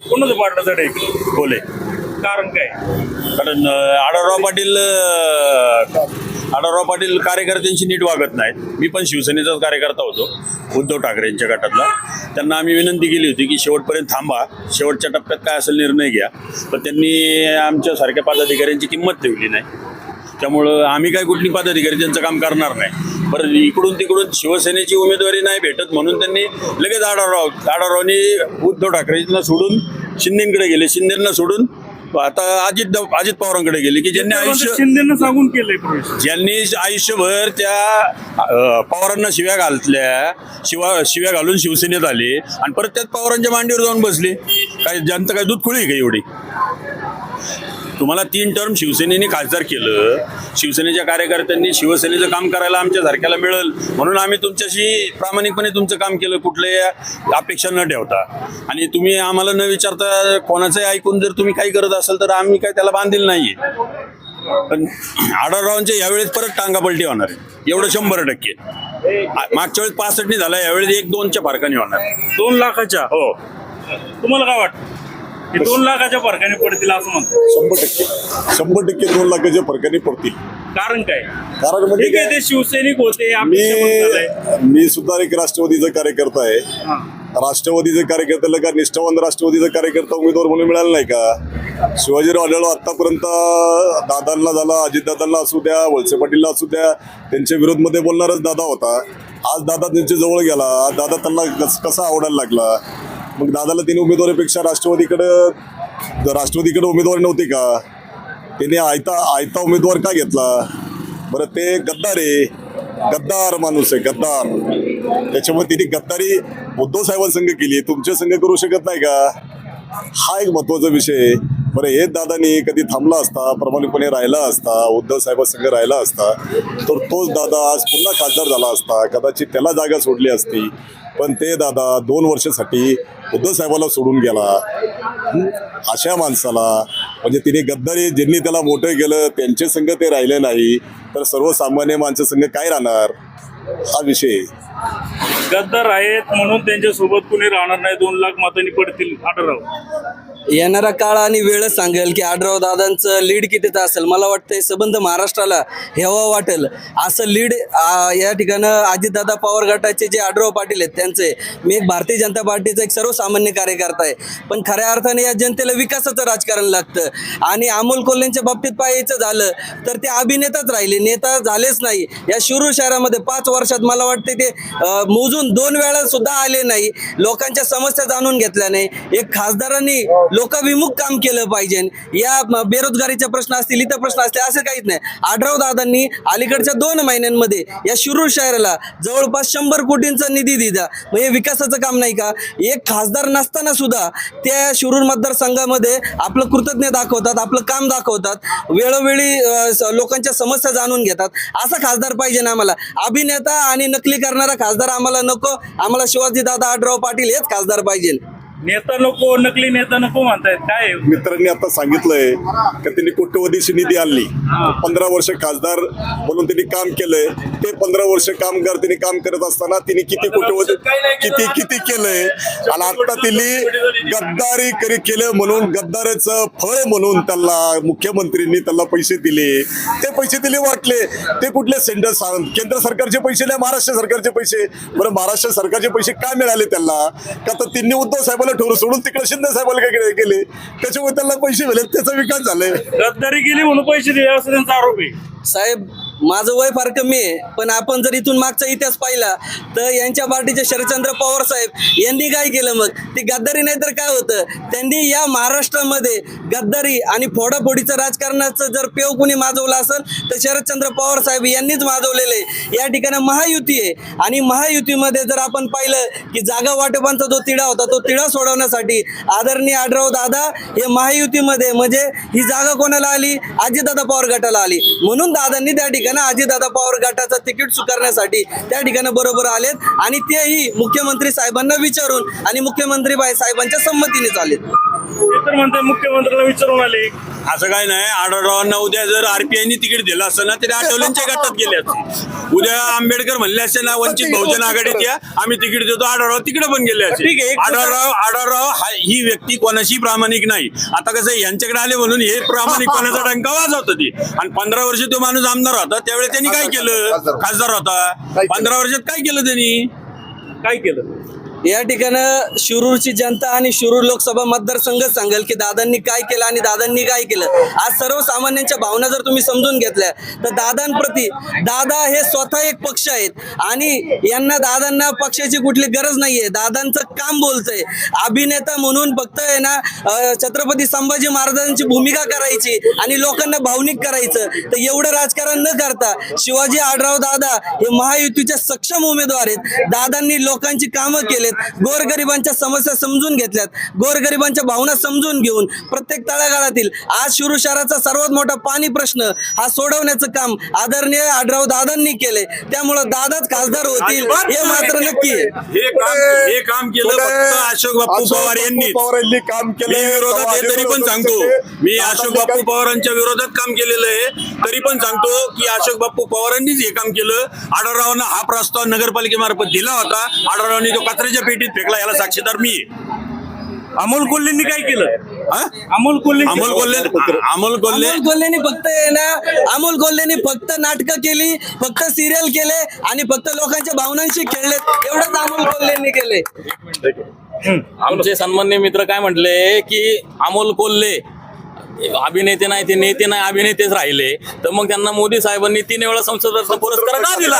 कोणाचं पार्ट जड आहे इकडे? बोले. कारण काय? कारण आढळराव पाटील कार्यकर्त्यांशी नीट वागत नाहीत. मी पण शिवसेनेचाच कार्यकर्ता होतो, उद्धव ठाकरेंच्या गटातला. त्यांना आम्ही विनंती केली होती की शेवटपर्यंत थांबा, शेवटच्या टप्प्यात काय असेल निर्णय घ्या. पण त्यांनी आमच्यासारख्या पदाधिकाऱ्यांची किंमत ठेवली नाही. त्यामुळं आम्ही काय कुठली पदाधिकारी त्यांचं काम करणार नाही. बरं, इकडून तिकडून शिवसेनेची उमेदवारी नाही भेटत म्हणून त्यांनी लगेच आढळरावनी उद्धव ठाकरेंना सोडून शिंदेकडे गेले, शिंदेना सोडून आता अजित पवारांकडे गेले की शिंदेनं सांगून केलंय प्रवेश. ज्यांनी आयुष्यभर त्या पवारांना शिव्या शिव्या घालून शिवसेनेत आले आणि परत त्यात पवारांच्या मांडीवर जाऊन बसले. काय जनता काय दूध खुळी का एवढी? तुम्हाला 3 टर्म शिवसेनेने खासदार केलं, शिवसेनेच्या कार्यकर्त्यांनी शिवसेनेचं काम करायला आमच्या सारख्याला मिळेल म्हणून आम्ही तुमच्याशी प्रामाणिकपणे तुमचं काम केलं, कुठल्याही अपेक्षा न ठेवता. आणि तुम्ही आम्हाला न विचारता कोणाचंही ऐकून जर तुम्ही काही करत असाल तर आम्ही काय त्याला बांधील नाहीये. पण आढळरावांच्या यावेळेस परत टांगापलटी होणार आहे, एवढं 100%. मागच्या वेळेस 65 झाला, यावेळेस 1-2च्या फरकाने होणार. 2 लाखाच्या? हो. तुम्हाला काय वाटतं? 2 लाखाच्या फरकाने पडतील असं म्हणतो? 100% 2 लाखाच्या फरकाने पडतील. कारण काय? कारण म्हणजे ठीक आहे, ते शिवसैनिक होते, मी सुद्धा एक राष्ट्रवादीचा कार्यकर्ता आहे. राष्ट्रवादीचे कार्यकर्त्याला का निष्ठावान राष्ट्रवादीचा कार्यकर्ता उमेदवार म्हणून मिळाला नाही का? शिवाजीराव आढळराव आतापर्यंत दादांना झाला, अजितदादांना असू द्या, वळसे पाटीलला असू द्या, त्यांच्या विरोधमध्ये बोलणारच दादा होता. आज दादा त्यांच्या जवळ गेला, आज दादा त्यांना कसा आवडायला लागला. मग दादाला त्यांनी उमेदवारीपेक्षा राष्ट्रवादीकडे उमेदवार नव्हते का? त्यांनी आयता उमेदवार का घेतला? बरं, ते गद्दार माणूस आहे, गद्दार. त्याच्यामुळे तिने गद्दारी उद्धव साहेबांसंग केली, तुमच्या संघ करू शकत नाही का? हा एक महत्वाचा विषय आहे. बरं, हे दादानी कधी थांबला असता, प्रामाणिकपणे राहिला असता, उद्धव साहेबांसंग राहिला असता तर तोच दादा आज पुन्हा खासदार झाला असता. कदाचित त्याला जागा सोडली असती. पण ते दादा 2 वर्षासाठी उद्धव साहेबाला सोडून गेला. अशा माणसाला म्हणजे तिने गद्दारी, ज्यांनी त्याला मोठं केलं त्यांचे संघ ते राहिले नाही तर सर्वसामान्य माणसं संघ काय राहणार? हा विषय. गद्दार आहेत म्हणून त्यांच्यासोबत कुणी राहणार नाही. 2 लाख मतांनी पडतील आढळराव. येणारा काळ आणि वेळ सांगेल की आढळराव दादांचं लीड कितीचं असेल. मला वाटतं संबंध महाराष्ट्राला हेवा वाटेल असं लीड या ठिकाणं अजितदादा पवार गटाचे जे आढळराव पाटील आहेत त्यांचे. मी एक भारतीय जनता पार्टीचा एक सर्वसामान्य कार्यकर्ता आहे, पण खऱ्या अर्थाने या जनतेला विकासाचं राजकारण लागतं. आणि अमोल कोल्हेंच्या बाबतीत पाहायचं झालं तर ते अभिनेताच राहिले, नेता झालेच नाही. या शिरूर शहरामध्ये 5 वर्षात मला वाटते ते मोजून 2 वेळा सुद्धा आले नाही, लोकांच्या समस्या जाणून घेतल्या नाही. एक खासदारांनी लोकाभिमुख काम केलं पाहिजे. या बेरोजगारीचे प्रश्न असतील, इतर प्रश्न असतील, असं काहीच नाही. आढळराव दादांनी अलीकडच्या 2 महिन्यांमध्ये या शिरूर शहराला जवळपास 100 कोटींचा निधी दिला. म्हणजे विकासाचं काम नाही का? एक खासदार नसताना सुद्धा त्या शिरूर मतदारसंघामध्ये आपलं कृतज्ञ दाखवतात, आपलं काम दाखवतात, वेळोवेळी लोकांच्या समस्या जाणून घेतात. असा खासदार पाहिजे ना आम्हाला. अभिनेता आणि नकली करणारा खासदार आम्हाला नको. आम्हाला शिवाजी दादा आढळराव पाटील हेच खासदार पाहिजे. नेता नको, नकली नेता नको म्हणतायत. काय मित्रांनी आता सांगितलंय की त्यांनी कोट्यवधीची निधी आणली. 15 वर्ष खासदार म्हणून त्यांनी काम केलंय. ते 15 वर्ष कामगार त्यांनी काम करत असताना त्यांनी किती कोट्यवधी किती केलंय. आणि आता त्यांनी गद्दारी केलं म्हणून गद्दारीचं फळ म्हणून त्यांना मुख्यमंत्र्यांनी त्यांना पैसे दिले. ते पैसे दिले वाटले. ते कुठले केंद्र सरकारचे पैसे नाही, महाराष्ट्र सरकारचे पैसे. बरं, महाराष्ट्र सरकारचे पैसे काय मिळाले त्यांना? का तर त्यांनी उद्धव साहेबांना ठेवून सोडून तिकडे शिंदे साहेबांना काय केले, त्याच्यामुळे त्यांना पैसे मिळाले, त्याचा विकास झालाय. गद्दारी केली म्हणून पैसे दिले असं त्यांचा आरोप आहे. साहेब, माझं वय फार कमी आहे, पण आपण जर इथून मागचा इतिहास पाहिला तर यांच्या पार्टीचे शरदचंद्र पवार साहेब यांनी काय केलं? मग ती गद्दारी नाही तर काय होतं? त्यांनी या महाराष्ट्रामध्ये गद्दारी आणि फोडाफोडीचं राजकारणाचं जर पेव कुणी माजवलं असेल तर शरदचंद्र पवार साहेब यांनीच माजवलेलं आहे. या ठिकाणी महायुती आहे आणि महायुतीमध्ये जर आपण पाहिलं की जागा वाटपांचा जो तिढा होता तो तिढा सोडवण्यासाठी आदरणीय आढळराव दादा हे महायुतीमध्ये, म्हणजे ही जागा कोणाला आली? अजितदादा पवार गटाला आली. म्हणून दादांनी त्या ठिकाणी ठिकाणी अजितदादा पवार गटाचं तिकीट स्वीकारण्यासाठी त्या ठिकाणी बरोबर आलेत आणि तेही मुख्यमंत्री साहेबांना विचारून आणि मुख्यमंत्री साहेबांच्या संमतीने आलेत. ते तर म्हणते मुख्यमंत्र्याला विचारून आले. असं काय नाही. आढळरावांना उद्या जर आरपीआयनी तिकीट दिलं असतं ना तरी आठवल्यांच्या गटात गेले असते. उद्या आंबेडकर म्हणले असते ना वंचित बहुजन आघाडीत या आम्ही तिकीट देतो, आढळराव तिकडे पण गेले असते. ठीक आहे, एक आढळराव ही व्यक्ती कोणाशी प्रामाणिक नाही. आता कसं आहे, यांच्याकडे आले म्हणून हे प्रामाणिकपणाचा डंका वाजवत ती. आणि 15 वर्ष तो माणूस आमदार होता त्यावेळेस त्यांनी काय केलं? खासदार होता. 15 वर्षात काय केलं त्यांनी? काय केलं? या ठिकाणी शिरूरची जनता आणि शिरूर लोकसभा मतदारसंघ सांगेल की दादांनी काय केलं आणि दादांनी काय केलं. आज सर्वसामान्यांच्या भावना जर तुम्ही समजून घेतल्या तर दादांप्रती, दादा हे स्वतः एक पक्ष आहेत आणि दादांना पक्षाची कुठली गरज नाहीये. दादांचं काम बोलतंय. अभिनेता म्हणून फक्त आहे ना छत्रपती संभाजी महाराजांची भूमिका करायची आणि लोकांना भावनिक करायचं, तर एवढं राजकारण न करता शिवाजी आढळराव दादा हे महायुतीचे सक्षम उमेदवार आहेत. दादांनी लोकांची कामं केलेत, गोरगरिबांच्या समस्या समजून घेतल्यात, गोरगरिबांच्या भावना समजून घेऊन प्रत्येक तळागाळातील आज शिरूर शहराचा सर्वात मोठा पाणी प्रश्न हा सोडवण्याचं काम आदरणीय आढळराव दादांनी केले. त्यामुळं दादाच खासदार होतील हे मात्र नक्की आहे. हे काम केलं फक्त अशोक बाप्पू पवार यांनी काम मी केलं. विरोधात आहे तरी पण सांगतो, मी अशोक बाप्पू पवारांच्या विरोधात काम केलेलं आहे तरी पण सांगतो की अशोक बाप्पू पवारांनीच हे काम केलं. आढळरावांना हा प्रस्ताव नगरपालिकेमार्फत दिला होता. आढळरावांनी तो कचऱ्याच्या पेटीत फेकला. याला साक्षीदार मी आहे. अमोल कोल्हेंनी काय केलं? हा? अमोल कोल्हे अमोल कोल्हे अमोल कोल्हेनी फक्त नाटकं केली, फक्त सिरियल केले आणि फक्त लोकांच्या भावनांशी खेळलेत. एवढंच अमोल कोल्हेंनी केले. आमचे सन्माननीय मित्र काय म्हटले की अमोल कोल्हे अभिनेते नाही, ते नेते नाही, अभिनेतेच राहिले. तर मग त्यांना मोदी साहेबांनी 3 वेळा संसद रत्न पुरस्कार का दिला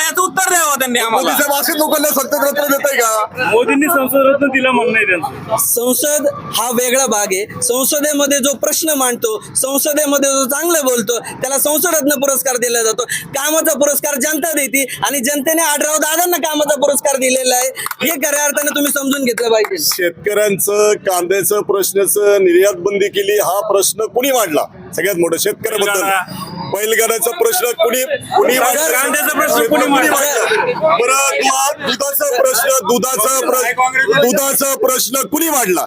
याचं उत्तर द्यावं त्यांनी आम्हाला. लोकांना संसद रत्न देताय का? मोदींनी संसद रत्न दिला म्हणणं आहे त्यांचं. संसद हा वेगळा भाग आहे. संसदेमध्ये जो प्रश्न मांडतो, संसदेमध्ये जो चांगलं बोलतो त्याला संसद रत्न पुरस्कार दिला जातो. कामाचा पुरस्कार जनता देते आणि जनतेने आढळराव दादांना कामाचा पुरस्कार दिलेला आहे. हे खऱ्या अर्थाने तुम्ही समजून घेतलं पाहिजे. शेतकऱ्यांचं कांद्याचं प्रश्नाचं निर्यात बंदी केली हा प्रश्न कुणी मांडला? सगळ्यात मोठं शेतकऱ्याबद्दल. बैलगाड्याचा प्रश्न कुणी कांद्याचा प्रश्न कुणी मांडला? परत दुधाचा प्रश्न कुणी मांडला?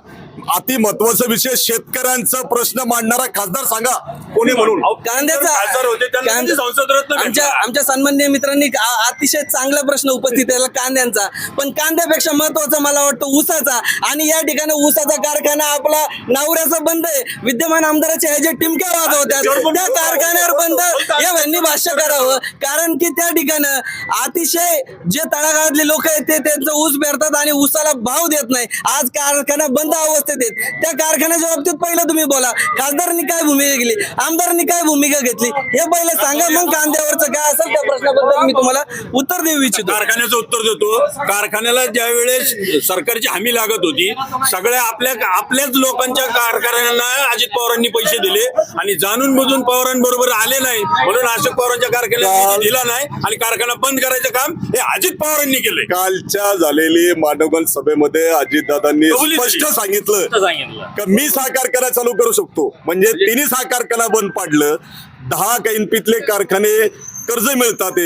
अति महत्वाचा विषय शेतकऱ्यांचा प्रश्न मांडणारा खासदार सांगा कोणी म्हणून? खासदार होते त्यांना किती संसद रत्न भेटला? आमच्या सन्माननीय मित्रांनी अतिशय चांगला प्रश्न उपस्थित केला कांद्यांचा. पण कांद्यापेक्षा महत्वाचा मला वाटतं ऊसाचा. आणि या ठिकाणी ऊसाचा कारखाना आपला नवऱ्याचा बंद आहे. विद्यमान आमदाराच्या ह्या जे टिमक्या वाजवतात त्या कारखान्यावर बंद हे यांनी भाष्य करावं. कारण की त्या ठिकाणी अतिशय जे तळागाळातले लोक आहेत ते त्यांचं ऊस पेरतात आणि ऊसाला भाव देत नाही. आज कारखाना बंद अवस्थेत आहेत. त्या कारखान्याच्या बाबतीत पहिलं तुम्ही बोला, खासदारांनी काय भूमिका घेतली, आमदारांनी काय भूमिका घेतली हे पहिलं सांगा. मग कांद्यावरचं काय असेल त्या प्रश्नाबद्दल मी तुम्हाला उत्तर देऊ इच्छितो. कारखान्याचं उत्तर देतो. कारखान्याला ज्या वेळेस सरकारची हमी लागत होती सगळ्या आपल्याच लोकांच्या कारखान्यांना अजित पवारांनी पैसे दिले आणि जाणून बुजून पवारांबरोबर आले नाही म्हणून अशोक पवारांच्या कारखान्याला दिला नाही आणि कारखाना बंद करायचं काम हे अजित पवारांनी केले. कालच्या झालेली मांडवगण सभेमध्ये अजितदादांनी स्पष्ट सांगितलं का मी सहा कारखाना चालू करू शकतो. म्हणजे तिन्ही सहा कारखाना बंद पाडलं. 10 एनपीतले कारखाने कर्ज मिळतात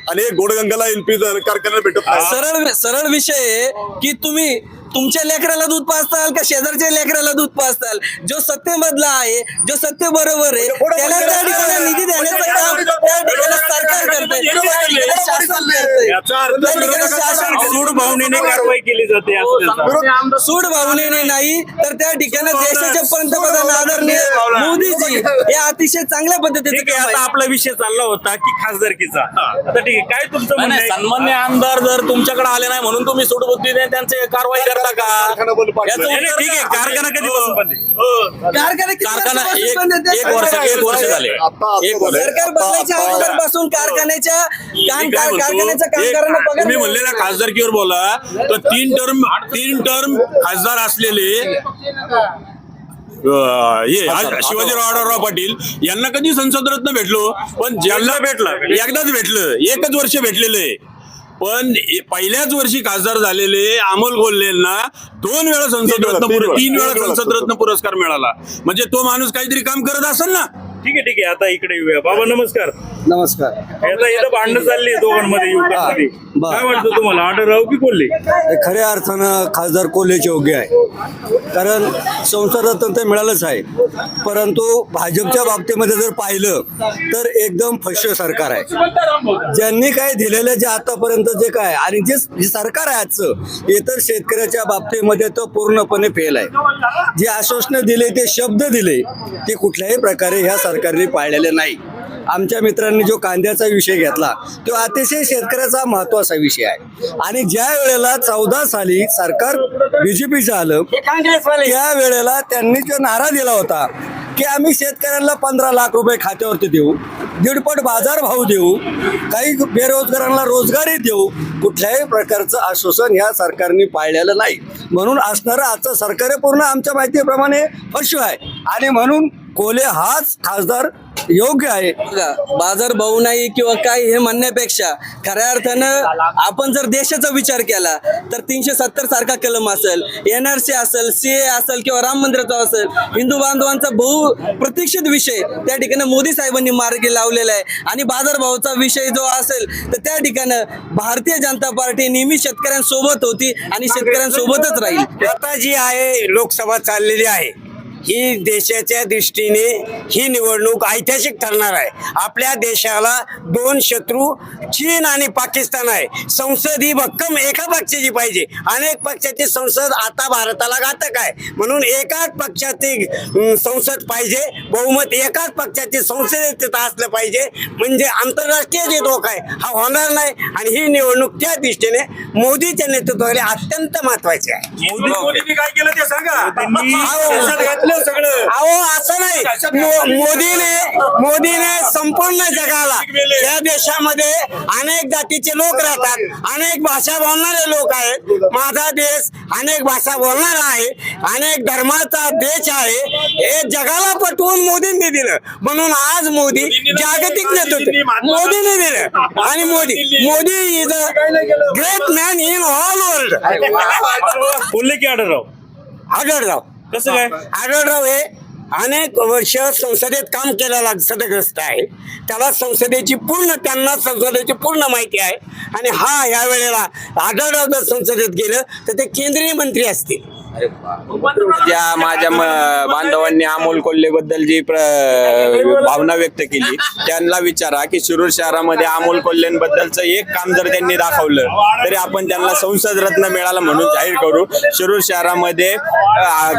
आणि गोडगंगाला एनपी कारखान्याला भेटत नाही. सरळ विषय आहे की तुम्ही तुमच्या लेकराला दूध पाजताल का शेजारच्या लेकराला दूध पाजताल? जो सत्तेमधला आहे, जो सत्य बरोबर आहे त्याला त्या ठिकाणी निधी देण्याचं काम त्या ठिकाणी सरकार करतंय, त्या ठिकाणी शासन करतंय. याचा अर्थ सूड भावनेने कारवाई केली जाते असं त्याचा. सूड भावनेने नाही तर त्या ठिकाणी देशाचे पंतप्रधान आदरणीय मोदीजी हे अतिशय चांगल्या पद्धतीने ठीक आहे. आता आपला विषय चालला होता की खासदारकीचा. आता ठीक आहे, काय तुमचं म्हणणं आहे? सन्मान्य आमदार जर तुमच्याकडे आले नाही म्हणून तुम्ही सूडबुद्धीने त्यांचे कारवाई करता का? कारखाना बंद पाडलं. याचं नाही, उत्तर ठीक आहे. द्या. कारखाना कधीपासून बंद आहे? कारखाना एक वर्ष झाले. सरकार बदलायच्या अगोदरपासून कारखान्याच्या कामगारांना पगार तुम्ही म्हणले ना खासदारकीवर बोला तर 3 टर्म खासदार असलेले शिवाजीराव आढळराव पाटील यांना कधी संसद रत्न भेटलो? पण ज्यांना एकदाच भेटलं, 1च वर्ष भेटलेलं आहे. पण पहिल्याच वर्षी खासदार झालेले अमोल कोल्हेंना 2 वेळा संसद रत्न 3 वेळा संसद रत्न पुरस्कार मिळाला. म्हणजे तो माणूस काहीतरी काम करत असेल ना. ठीक आहे. आता इकडे येऊया. बाबा नमस्कार. नमस्कार. आता इथं भांडणं चालली दोघांमध्ये युवकांमध्ये. बरं. काय वाटतं तुम्हाला आढळराव की कोल्हे? हे खऱ्या अर्थानं खासदार कोल्हेच योग्य आहे, कारण संसदरत्न ते मिळालंच आहे. परंतु भाजपच्या बाबतीमध्ये जर पाहिलं तर एकदम फश्य सरकार आहे. ज्यांनी काय दिलेलं जे आतापर्यंत जे काय आणि जे सरकार आहे आजचं, इतर शेतकऱ्याच्या बाबतीमध्ये तो पूर्णपणे फेल आहे. जे आश्वासनं दिले, ते शब्द दिले, ते कुठल्याही प्रकारे ह्या सरकारने पाळलेले नाही. आमच्या मित्रांनी जो कांद्याचा विषय घेतला तो अतिशय शेतकऱ्याचा महत्वाचा विषय आहे. आणि ज्या वेळेला 14 साली सरकार बीजेपीचं आलं, त्या वेळेला त्यांनी जो नारा दिला होता की आम्ही शेतकऱ्यांना 15 लाख रुपये खात्यावरती देऊ, 1.5 बाजार भाव देऊ, काही बेरोजगारांना रोजगारी देऊ, कुठल्याही प्रकारचं आश्वासन या सरकारने पाळलेलं नाही. म्हणून असणारं आजचं सरकार पूर्ण आमच्या माहितीप्रमाणे फश्य आहे. आणि म्हणून कोल्हे हाच खासदार योग्य आहे. बाजार भाऊ नाही किंवा काय हे म्हणण्यापेक्षा खऱ्या अर्थानं आपण जर देशाचा विचार केला तर 370 सारखा कलम असेल, NRC असेल, CA असेल किंवा राम मंदिराचा असेल, हिंदू बांधवांचा बहु प्रतीक्षित विषय त्या ठिकाणी मोदी साहेबांनी मार्गी लावलेला आहे. आणि बाजारभावाचा विषय जो असेल तर त्या ठिकाणी भारतीय जनता पार्टी नेहमी शेतकऱ्यांसोबत होती आणि शेतकऱ्यांसोबतच राहील. आता जी आहे लोकसभा चाललेली आहे, ही देशाच्या दृष्टीने ही निवडणूक ऐतिहासिक ठरणार आहे. आपल्या देशाला 2 शत्रू चीन आणि पाकिस्तान आहे. संसद ही भक्कम एका पक्षाची पाहिजे. अनेक पक्षाची संसद आता भारताला घातक आहे. म्हणून एकाच पक्षाची संसद पाहिजे, बहुमत एकाच पक्षाची संसदेत असलं पाहिजे. म्हणजे आंतरराष्ट्रीय जे धोका आहे हा होणार नाही. आणि ही निवडणूक त्या दृष्टीने मोदीच्या नेतृत्वाखाली अत्यंत महत्वाची आहे. मोदींनी काय केलं ते सांगा. अहो असं नाही, मोदीने संपूर्ण जगाला, या देशामध्ये अनेक जातीचे लोक राहतात, अनेक भाषा बोलणारे लोक आहेत. माझा देश अनेक भाषा बोलणारा आहे, अनेक धर्माचा देश आहे. हे जगाला पटवून मोदींनी दिलं. म्हणून आज मोदी जागतिक नेतृत्व मोदीने दिलं. आणि Modi is a great man in all world. Kolhe की आढळराव? आढळराव. कसं काय? आढळराव हे अनेक वर्ष संसदेत काम केलेला सदग्रस्त आहे. त्यांना संसदेची पूर्ण माहिती आहे. आणि हा या वेळेला आढळराव जर संसदेत गेलं तर ते केंद्रीय मंत्री असतील. ज्या माझ्या बांधवांनी अमोल कोल्हे बद्दल जी भावना व्यक्त केली, त्यांना विचारा की शिरूर शहरामध्ये अमोल कोल्हेबद्दलचं एक काम जर त्यांनी दाखवलं तरी आपण त्यांना संसद रत्न मिळाला म्हणून जाहीर करू. शिरूर शहरामध्ये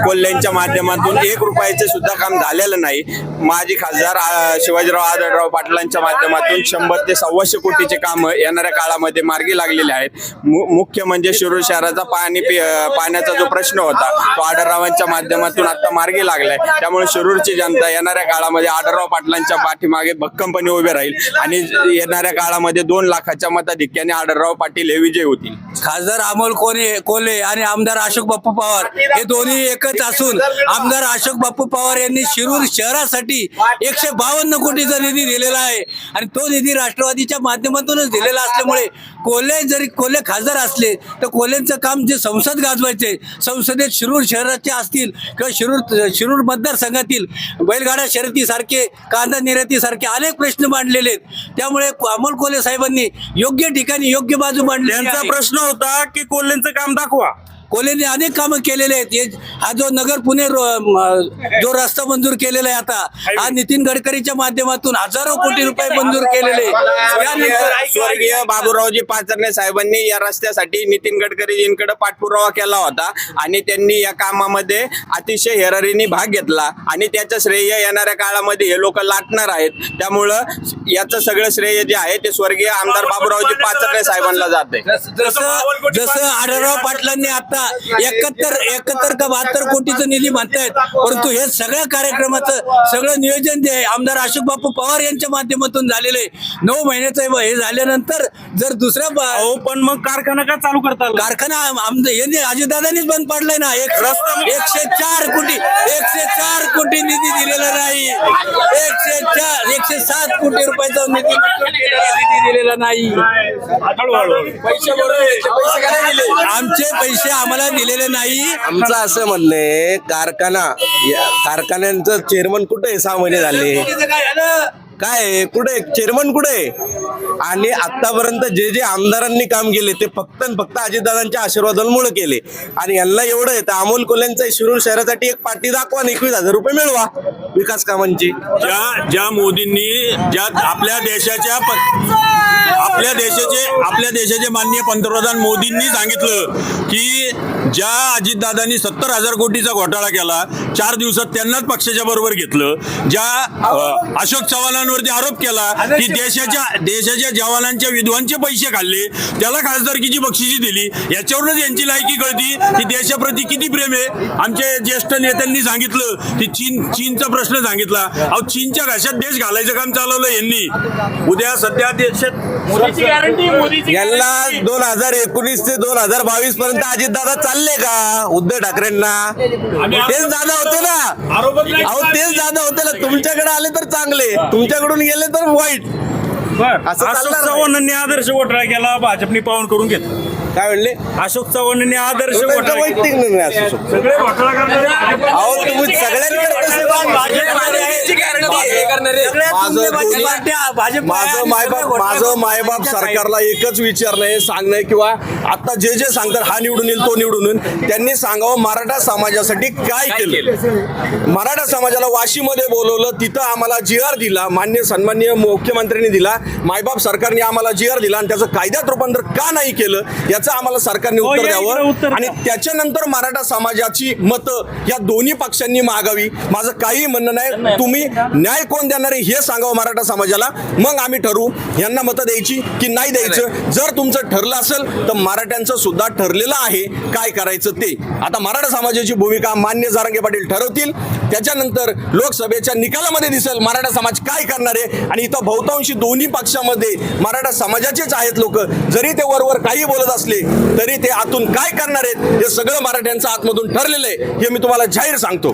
कोल्हेंच्या माध्यमातून 1 रुपयाचे सुद्धा काम झालेलं नाही. माजी खासदार शिवाजीराव आढळराव पाटलांच्या माध्यमातून 100 ते 125 कोटीचे काम येणाऱ्या काळामध्ये मार्गी लागलेले आहेत. मुख्य म्हणजे शिरूर शहराचा पाण्याचा जो प्रश्न होता तो आढळरावांच्या माध्यमातून आता मार्गी लागलाय. त्यामुळे शिरूरची जनता येणाऱ्या काळामध्ये आढळराव पाटलांच्या पाठीमागे भक्कमपणे उभे राहील आणि येणाऱ्या काळामध्ये 2 लाखाच्या मताधिक्याने आढळराव पाटील हे विजय होतील. खासदार अमोल कोल्हे आणि आमदार अशोक बापू पवार हे दोन्ही एकच असून आमदार अशोक बापू पवार यांनी शिरूर शहरासाठी 152 कोटीचा निधी दिलेला आहे. आणि तो निधी राष्ट्रवादीच्या माध्यमातूनच दिलेला असल्यामुळे कोल्हे खासदार असले तर कोल्हेंचं काम जे संसद गाजवायचे, संसदेत शिरूर शहराचे असतील किंवा शिरूर मतदारसंघातील बैलगाडा शर्यतीसारखे, कांदा निर्यातीसारखे अनेक प्रश्न मांडलेले आहेत. त्यामुळे अमोल कोल्हे साहेबांनी योग्य ठिकाणी योग्य बाजू मांडली. त्यांचा प्रश्न होता की कोल्हेंचं काम दाखवा. कोल्हेने अनेक कामं केलेले आहेत. हा जो नगर पुणे जो रस्ता मंजूर केलेला आहे आता, हा नितीन गडकरीच्या माध्यमातून हजारो कोटी रुपये मंजूर केलेले. स्वर्गीय बाबूरावजी पाचरणे साहेबांनी या रस्त्यासाठी नितीन गडकरीजींकडे पाठपुरावा केला होता आणि त्यांनी या कामामध्ये अतिशय हेरारीने भाग घेतला आणि त्याचं श्रेय येणाऱ्या काळामध्ये हे लोक लाटणार आहेत. त्यामुळं याचं सगळं श्रेय जे आहे ते स्वर्गीय आमदार बाबूरावजी पाचरणे साहेबांना जाते. जसं आढळराव पाटलांनी आता 71 का 72 कोटीचं निधी म्हणतायत, परंतु हे सगळ्या कार्यक्रमाचं सगळं नियोजन जे आहे आमदार अशोक बापू पवार यांच्या माध्यमातून झालेलं आहे. 9 महिन्याचं हे झाल्यानंतर जर दुसऱ्या पण मग कारखाना का चालू करतात? कारखाना अजितदादांनीच बंद पाडलाय ना. 104 कोटी निधी दिलेला नाही. 107 कोटी रुपयाचा निधी दिलेला नाही. आमचे पैसे आम्हाला दिलेले नाही. आमचं असं म्हणणं आहे, कारखान्यांचं चेअरमन कुठे 6 महिने झाले. काय आहे? कुठे चेअरमन कुठे आहे? आणि आतापर्यंत जे जे आमदारांनी काम केले ते फक्त आणि फक्त अजितदादांच्या आशीर्वादामुळे केले. आणि यांना एवढं आहे तर अमोल कोल्हेंचा शिरूर शहरासाठी एक पार्टी दाखवा आणि 21,000 रुपये मिळवा विकास कामांची. ज्या मोदींनी ज्या आपल्या देशाचे माननीय पंतप्रधान मोदींनी सांगितलं की ज्या अजितदादांनी 70,000 कोटीचा घोटाळा केला 4 दिवसात त्यांनाच पक्षाच्या बरोबर घेतलं. ज्या अशोक चव्हाणांवरती आरोप केला की देशाच्या जवानांच्या विधवांचे पैसे खाल्ले, त्याला खासदारकीची बक्षिसी दिली, याच्यावरूनच यांची लायकी कळती की देशाप्रती किती प्रेम आहे. आमच्या ज्येष्ठ नेत्यांनी सांगितलं की चीनचा प्रश्न सांगितला. अहो चीनच्या घशात देश घालायचं काम चालवलं यांनी. उद्या सध्या देशात मोदीची गॅरंटी यांना 2019 ते 2022 पर्यंत अजितदादा चालले का उद्धव ठाकरेंना? तेच दादा होते ना. अहो तेच दादा होते ना. तुमच्याकडे आले तर चांगले, तुमच्याकडून गेले तर वाईट. असं अशोक चालणार नाही. चव्हाणांनी आदर्श घोटाळा केला, भाजपने पावन करून घेतलं. काय म्हणले? अशोक चव्हाणांनी आदर्श त्यांचा घोटाळा केला. वैयक्तिक निर्णय असू शकतो. सगळे घोटाळा करणारे अहो तुम्ही सगळ्यांकडे तसे बघा. माझं मायबाप सरकारला एकच विचारणं आहे, सांगणं आहे किंवा आता जे जे सांगतात हा निवडून येईल तो निवडून येईल, त्यांनी सांगावं मराठा समाजासाठी काय केलं. मराठा समाजाला वाशीमध्ये बोलवलं, तिथं आम्हाला GR दिला, सन्माननीय मुख्यमंत्र्यांनी दिला, मायबाप सरकारने आम्हाला GR दिला आणि त्याचं कायद्यात रूपांतर का नाही केलं याचं आम्हाला सरकारने उत्तर द्यावं. आणि त्याच्यानंतर मराठा समाजाची मतं या दोन्ही पक्षांनी मागावी. माझं काही म्हणणं नाही. तुम्ही न्याय कोण देणार आहे हे सांगावं मराठा समाजाला, मग आम्ही ठरवू यांना मतं द्यायची की नाही द्यायचं. जर तुमचं ठरलं असेल तर मराठ्यांचं सुद्धा ठरलेलं आहे काय करायचं ते. आता मराठा समाजाची भूमिका मान्य जरांगे पाटील ठरवतील, त्याच्यानंतर लोकसभेच्या निकालामध्ये दिसेल मराठा समाज काय करणार आहे. आणि इथं बहुतांशी दोन्ही पक्षामध्ये मराठा समाजाचेच आहेत लोक. जरी ते वरवर काही बोलत असले तरी ते आतून काय करणार आहेत हे सगळं मराठ्यांचं आतमधून ठरलेलं आहे हे मी तुम्हाला जाहीर सांगतो.